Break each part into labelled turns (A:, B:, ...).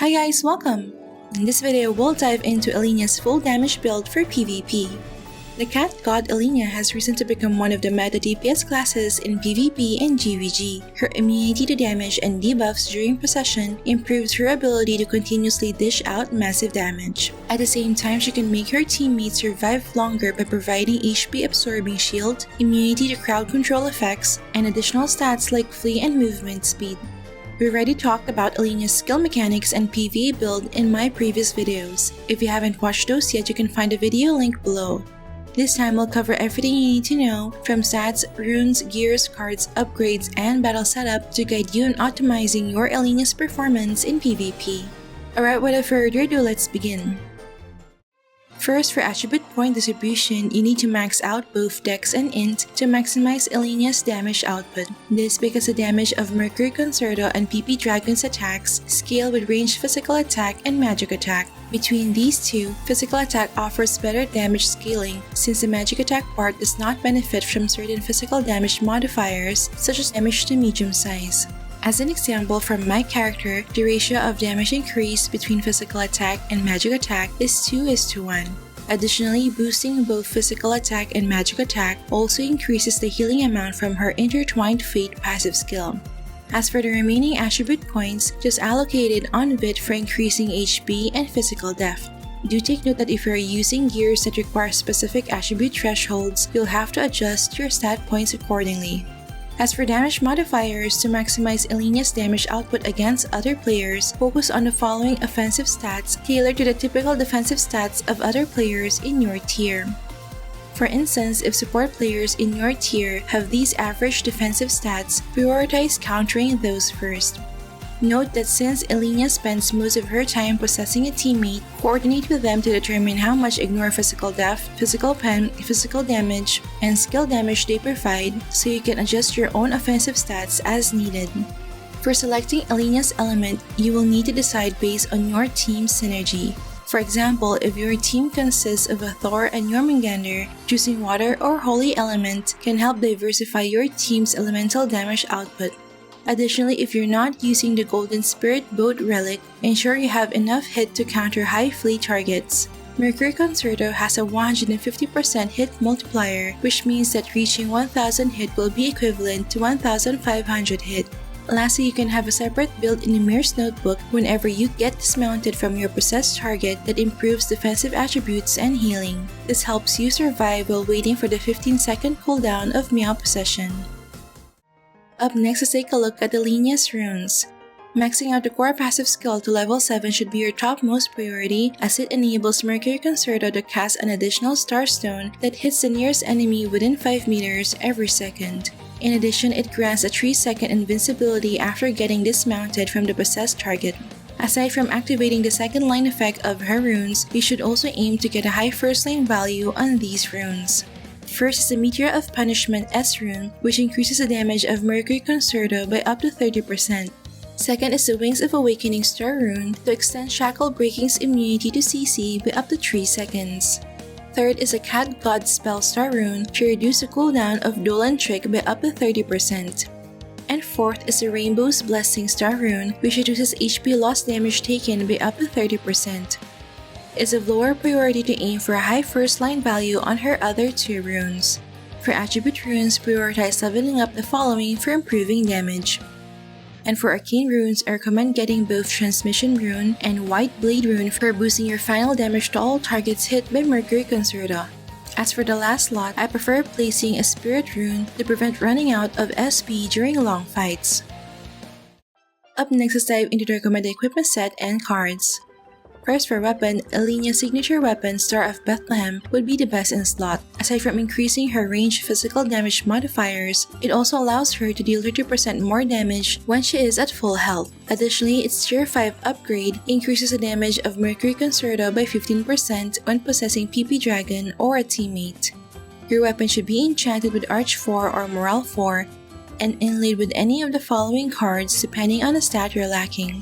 A: Hi guys, welcome! In this video, we'll dive into Ellinia's full damage build for PvP. The cat god Ellinia has risen to become one of the meta DPS classes in PvP and GVG. Her immunity to damage and debuffs during possession improves her ability to continuously dish out massive damage. At the same time, she can make her teammates survive longer by providing HP absorbing shield, immunity to crowd control effects, and additional stats like flee and movement speed. We already talked about Ellinia's skill mechanics and PvE build in my previous videos. If you haven't watched those yet, you can find the video link below. This time we'll cover everything you need to know, from stats, runes, gears, cards, upgrades, and battle setup to guide you in optimizing your Ellinia's performance in PvP. Alright, without further ado, let's begin. First, for attribute point distribution, you need to max out both Dex and Int to maximize Ellinia's damage output. This because the damage of Mercury Concerto and PP Dragon's attacks scale with ranged physical attack and magic attack. Between these two, physical attack offers better damage scaling since the magic attack part does not benefit from certain physical damage modifiers such as damage to medium size. As an example from my character, the ratio of damage increase between physical attack and magic attack is 2:1. Additionally, boosting both physical attack and magic attack also increases the healing amount from her Intertwined Fate passive skill. As for the remaining attribute points, just allocate it on bit for increasing HP and physical depth. Do take note that if you are using gears that require specific attribute thresholds, you'll have to adjust your stat points accordingly. As for damage modifiers, to maximize Ellinia's damage output against other players, focus on the following offensive stats tailored to the typical defensive stats of other players in your tier. For instance, if support players in your tier have these average defensive stats, prioritize countering those first. Note that since Ellinia spends most of her time possessing a teammate, coordinate with them to determine how much ignore physical depth, physical pen, physical damage, and skill damage they provide so you can adjust your own offensive stats as needed. For selecting Ellinia's element, you will need to decide based on your team's synergy. For example, if your team consists of a Thor and Jormungandr, choosing water or holy element can help diversify your team's elemental damage output. Additionally, if you're not using the Golden Spirit Boat relic, ensure you have enough hit to counter high flee targets. Mercury Concerto has a 150% hit multiplier, which means that reaching 1000 hit will be equivalent to 1500 hit. Lastly, you can have a separate build in Ymir's notebook whenever you get dismounted from your possessed target that improves defensive attributes and healing. This helps you survive while waiting for the 15-second cooldown of Meow possession. Up next, let's take a look at Ellinia's runes. Maxing out the core passive skill to level 7 should be your topmost priority as it enables Mercury Concerto to cast an additional Starstone that hits the nearest enemy within 5 meters every second. In addition, it grants a 3-second invincibility after getting dismounted from the possessed target. Aside from activating the second line effect of her runes, you should also aim to get a high first line value on these runes. First is the Meteor of Punishment S rune, which increases the damage of Mercury Concerto by up to 30%. Second is the Wings of Awakening Star rune to extend Shackle Breaking's immunity to CC by up to 3 seconds. Third is the Cat God Spell Star rune to reduce the cooldown of Dolan Trick by up to 30%. And fourth is the Rainbow's Blessing Star rune, which reduces HP loss damage taken by up to 30%. It's of lower priority to aim for a high first line value on her other 2 runes. For attribute runes, prioritize leveling up the following for improving damage. And for arcane runes, I recommend getting both Transmission rune and White Blade rune for boosting your final damage to all targets hit by Mercury Concerto. As for the last slot, I prefer placing a Spirit rune to prevent running out of SP during long fights. Up next, let's dive into the recommended equipment set and cards. First, for weapon, Ellinia's signature weapon, Star of Bethlehem, would be the best in slot. Aside from increasing her ranged physical damage modifiers, it also allows her to deal 30% more damage when she is at full health. Additionally, its Tier 5 upgrade increases the damage of Mercury Concerto by 15% when possessing PP Dragon or a teammate. Your weapon should be enchanted with Arch 4 or Morale 4 and inlaid with any of the following cards depending on the stat you're lacking.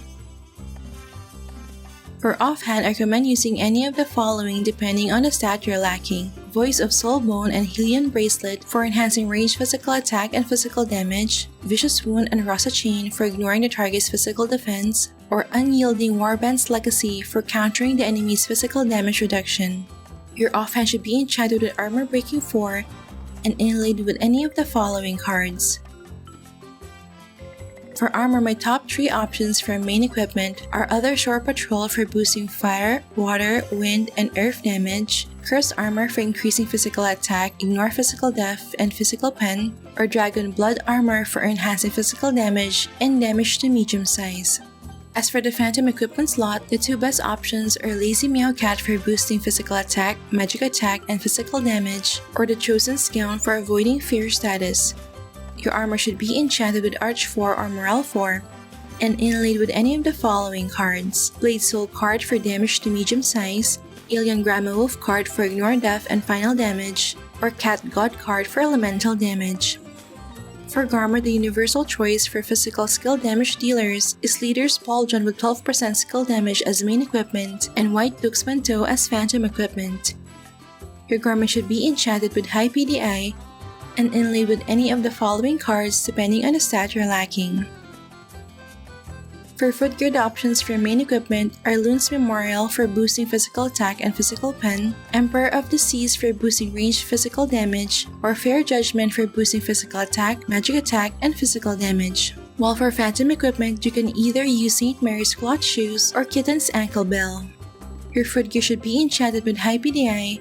A: For offhand, I recommend using any of the following depending on the stat you're lacking. Voice of Soulbone and Hylian Bracelet for enhancing ranged physical attack and physical damage, Vicious Wound and Rasa Chain for ignoring the target's physical defense, or Unyielding Warband's Legacy for countering the enemy's physical damage reduction. Your offhand should be enchanted with Armor Breaking 4 and inlaid with any of the following cards. For armor, my top 3 options for main equipment are Other Shore Patrol for boosting fire, water, wind, and earth damage, Cursed Armor for increasing physical attack, ignore physical def, and physical pen, or Dragon Blood Armor for enhancing physical damage and damage to medium size. As for the Phantom equipment slot, the 2 best options are Lazy Meow Cat for boosting physical attack, magic attack, and physical damage, or the Chosen Scout for avoiding fear status. Your armor should be enchanted with Arch 4 or Morale 4, and inlaid with any of the following cards: Blade Soul card for damage to medium size, Alien Grandma Wolf card for ignore death and final damage, or Cat God card for elemental damage. For Garmer, the universal choice for physical skill damage dealers is Leader's Pauldron with 12% skill damage as main equipment, and White Duke's Manteau as phantom equipment. Your garment should be enchanted with high PDI, and inlaid with any of the following cards depending on the stat you're lacking. For foot gear, the options for main equipment are Loon's Memorial for boosting physical attack and physical pen, Emperor of the Seas for boosting ranged physical damage, or Fair Judgment for boosting physical attack, magic attack, and physical damage. While for phantom equipment, you can either use St. Mary's cloth shoes or Kitten's ankle bell. Your foot gear should be enchanted with high PDI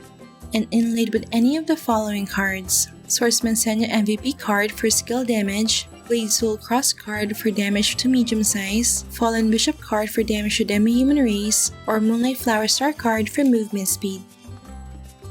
A: and inlaid with any of the following cards: Swordsman Senya MVP card for skill damage, Blade Soul Cross card for damage to medium size, Fallen Bishop card for damage to demi-human race, or Moonlight Flower Star card for movement speed.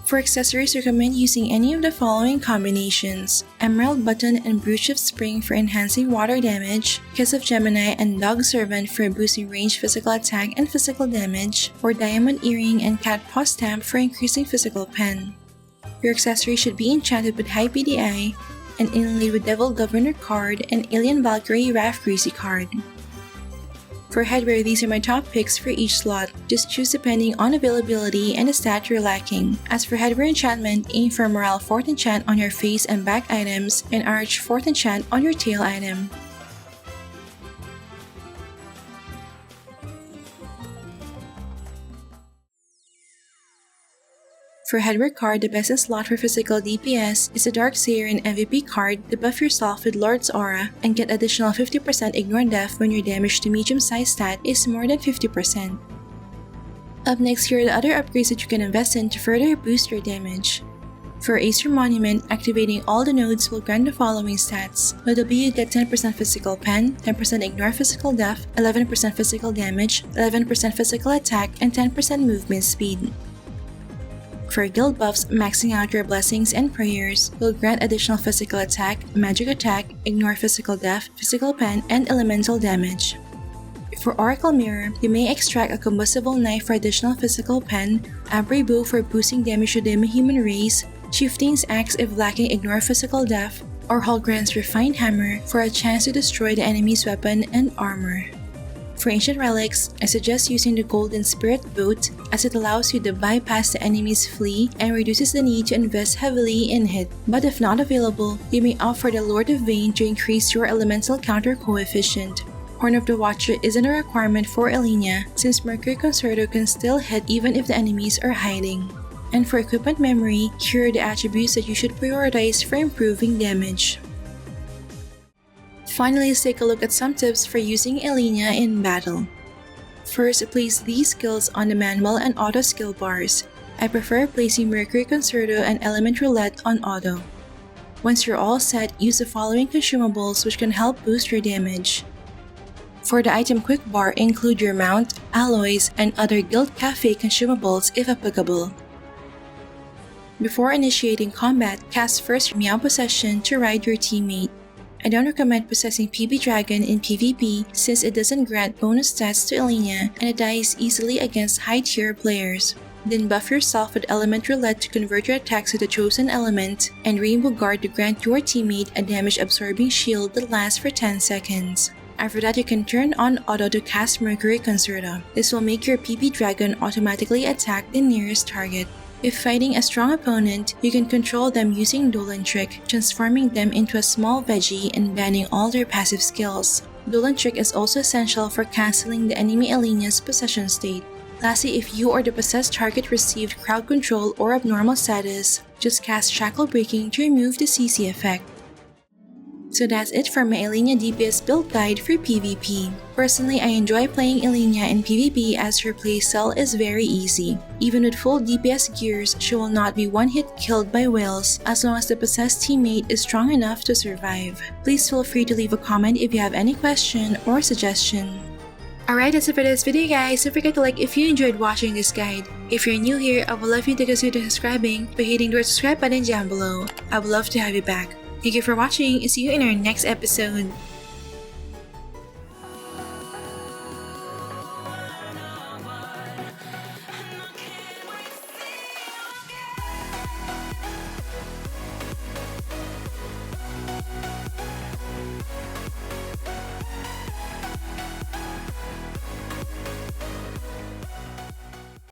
A: For accessories, recommend using any of the following combinations: Emerald Button and Brooch of Spring for enhancing water damage, Kiss of Gemini and Dog Servant for boosting ranged physical attack and physical damage, or Diamond Earring and Cat Paw Stamp for increasing physical pen. Your accessory should be enchanted with high PDI and inlaid with Devil Governor card and Alien Valkyrie Wrath Greasy card. For headwear, these are my top picks for each slot. Just choose depending on availability and the stat you're lacking. As for headwear enchantment, aim for Morale 4th enchant on your face and back items and Arch 4th enchant on your tail item. For headwear card, the best in slot for physical DPS is the Dark Sarin MVP card to buff yourself with Lord's Aura and get additional 50% ignore death when your damage to medium size stat is more than 50%. Up next, here are the other upgrades that you can invest in to further boost your damage. For Acer Monument, activating all the nodes will grant the following stats. Notably, you get 10% physical pen, 10% ignore physical death, 11% physical damage, 11% physical attack, and 10% movement speed. For guild buffs, maxing out your blessings and prayers will grant additional physical attack, magic attack, ignore physical death, physical pen, and elemental damage. For Oracle Mirror, you may extract a combustible knife for additional physical pen, Abray Bow for boosting damage to demi-human race, Chieftain's Axe if lacking ignore physical death, or Hulgrand's Refined Hammer for a chance to destroy the enemy's weapon and armor. For Ancient Relics, I suggest using the Golden Spirit Boat as it allows you to bypass the enemy's flee and reduces the need to invest heavily in it. But if not available, you may opt for the Lord of Vane to increase your elemental counter coefficient. Horn of the Watcher isn't a requirement for Ellinia since Mercury Concerto can still hit even if the enemies are hiding. And for Equipment Memory, here are the attributes that you should prioritize for improving damage. Finally, let's take a look at some tips for using Ellinia in battle. First, place these skills on the manual and auto skill bars. I prefer placing Mercury Concerto and Element Roulette on auto. Once you're all set, use the following consumables which can help boost your damage. For the item quick bar, include your mount, alloys, and other Guild Cafe consumables if applicable. Before initiating combat, cast first Meow Possession to ride your teammate. I don't recommend possessing PB Dragon in PvP since it doesn't grant bonus stats to Ellinia and it dies easily against high tier players. Then buff yourself with Element Roulette to convert your attacks to the chosen element, and Rainbow Guard to grant your teammate a damage absorbing shield that lasts for 10 seconds. After that, you can turn on auto to cast Mercury Concerto. This will make your PB Dragon automatically attack the nearest target. If fighting a strong opponent, you can control them using Dolan Trick, transforming them into a small veggie and banning all their passive skills. Dueling Trick is also essential for cancelling the enemy Ellinia's possession state. Lastly, if you or the possessed target received crowd control or abnormal status, just cast Shackle Breaking to remove the CC effect. So that's it for my Ellinia DPS build guide for PvP. Personally, I enjoy playing Ellinia in PvP as her playstyle is very easy. Even with full DPS gears, she will not be one-hit killed by whales as long as the possessed teammate is strong enough to survive. Please feel free to leave a comment if you have any question or suggestion. Alright, that's it for this video guys. Don't forget to like if you enjoyed watching this guide. If you're new here, I would love you to consider subscribing by hitting the subscribe button down below. I would love to have you back. Thank you for watching and see you in our next episode.